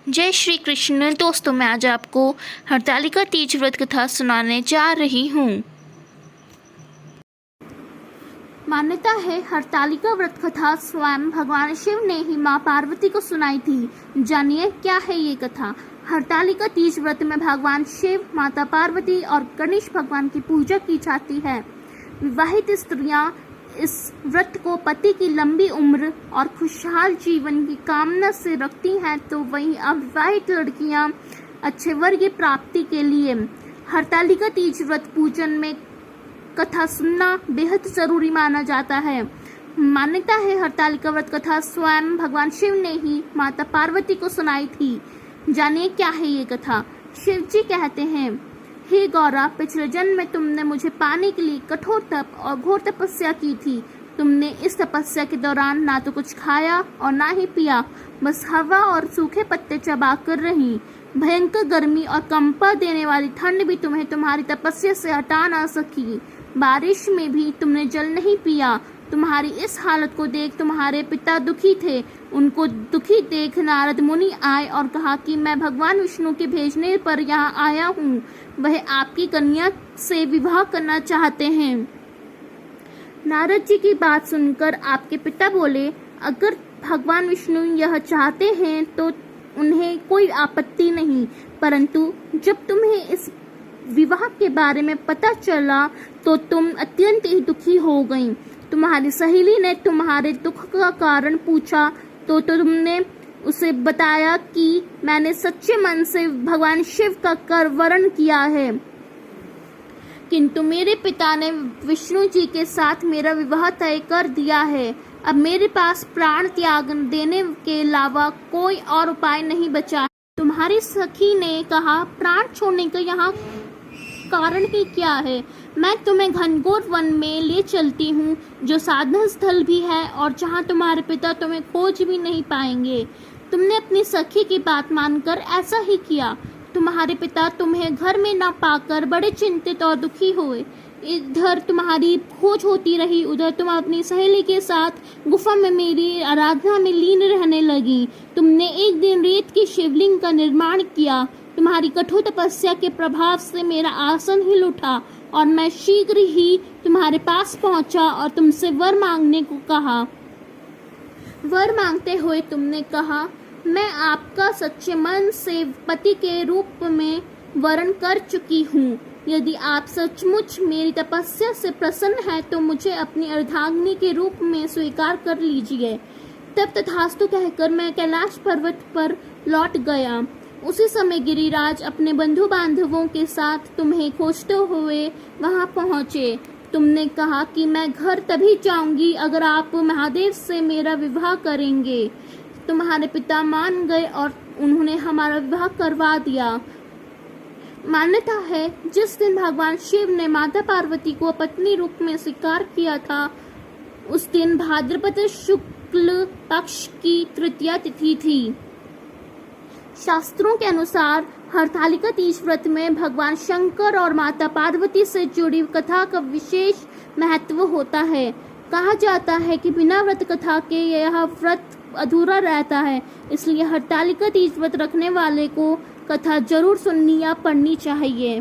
जय श्री कृष्ण। दोस्तों, मैं आज आपको हरतालिका तीज व्रत कथा सुनाने जा रही हूँ। मान्यता है हरतालिका व्रत कथा स्वयं भगवान शिव ने ही माँ पार्वती को सुनाई थी। जानिए क्या है ये कथा। हरतालिका तीज व्रत में भगवान शिव, माता पार्वती और गणेश भगवान की पूजा की जाती है। विवाहित स्त्रियां इस व्रत को पति की लंबी उम्र और खुशहाल जीवन की कामना से रखती हैं, तो वहीं अविवाहित लड़कियां अच्छे वर की प्राप्ति के लिए हरतालिका तीज व्रत पूजन में कथा सुनना बेहद जरूरी माना जाता है। मान्यता है हरतालिका व्रत कथा स्वयं भगवान शिव ने ही माता पार्वती को सुनाई थी। जानिए क्या है ये कथा। शिव जी कहते हैं, हे गौरा, पिछले जन्म में तुमने मुझे पाने के लिए कठोर तप और घोर तपस्या की थी। तुमने इस तपस्या के दौरान ना तो कुछ खाया और ना ही पिया, बस हवा और सूखे पत्ते चबा कर रही। भयंकर गर्मी और कंपा देने वाली ठंड भी तुम्हें तुम्हारी तपस्या से हटा ना सकी। बारिश में भी तुमने जल नहीं पिया। तुम्हारी इस हालत को देख तुम्हारे पिता दुखी थे। उनको दुखी देख नारद मुनि आए और कहा कि मैं भगवान विष्णु के भेजने पर यहाँ आया हूँ। वह आपकी कन्या से विवाह करना चाहते हैं। नारद जी की बात सुनकर आपके पिता बोले, अगर भगवान विष्णु यह चाहते हैं तो उन्हें कोई आपत्ति नहीं, परंतु जब तुम्हें इस विवाह के बारे में पता चला तो तुम अत्यंत ही दुखी हो गईं। तुम्हारी सहेली ने तुम्हारे दुख का कारण पूछा तो तुमने उसे बताया कि मैंने सच्चे मन से भगवान शिव का कर वरण किया है, किंतु मेरे पिता ने विष्णु जी के साथ मेरा विवाह तय कर दिया है। अब मेरे पास प्राण त्याग देने के अलावा कोई और उपाय नहीं बचा। तुम्हारी सखी ने कहा, प्राण छोड़ने का यहाँ कारण ही क्या है। मैं तुम्हें घनघोर वन में ले चलती हूँ, जो साधना स्थल भी है और जहाँ तुम्हारे पिता तुम्हें खोज भी नहीं पाएंगे। तुमने अपनी सखी की बात मानकर ऐसा ही किया। तुम्हारे पिता तुम्हें घर में न पाकर बड़े चिंतित और दुखी हुए। इधर तुम्हारी खोज होती रही, उधर तुम अपनी सहेली के साथ गुफा में मेरी आराधना में लीन रहने लगी। तुमने एक दिन रेत की शिवलिंग का निर्माण किया। तुम्हारी कठोर तपस्या के प्रभाव से मेरा आसन हिल उठा और मैं शीघ्र ही तुम्हारे पास पहुंचा और तुमसे वर मांगने को कहा। वर मांगते हुए तुमने कहा, मैं आपका सच्चे मन से पति के रूप में वरण कर चुकी हूँ। यदि आप सचमुच मेरी तपस्या से प्रसन्न हैं तो मुझे अपनी अर्धांगिनी के रूप में स्वीकार कर लीजिए। तब तथास्तु कहकर मैं कैलाश पर्वत पर लौट गया। उसी समय गिरिराज अपने बंधु बांधवों के साथ तुम्हें खोजते हुए वहां पहुंचे। तुमने कहा कि मैं घर तभी जाऊंगी अगर आप महादेव से मेरा विवाह करेंगे। तुम्हारे पिता मान गए और उन्होंने हमारा विवाह करवा दिया। मान्यता है जिस दिन भगवान शिव ने माता पार्वती को पत्नी रूप में स्वीकार किया था, उस दिन भाद्रपद शुक्ल पक्ष की तृतीया तिथि थी। शास्त्रों के अनुसार हरतालिका तीज व्रत में भगवान शंकर और माता पार्वती से जुड़ी कथा का विशेष महत्व होता है। कहा जाता है कि बिना व्रत कथा के यह व्रत अधूरा रहता है, इसलिए हरतालिका तीज व्रत रखने वाले को कथा जरूर सुननी या पढ़नी चाहिए।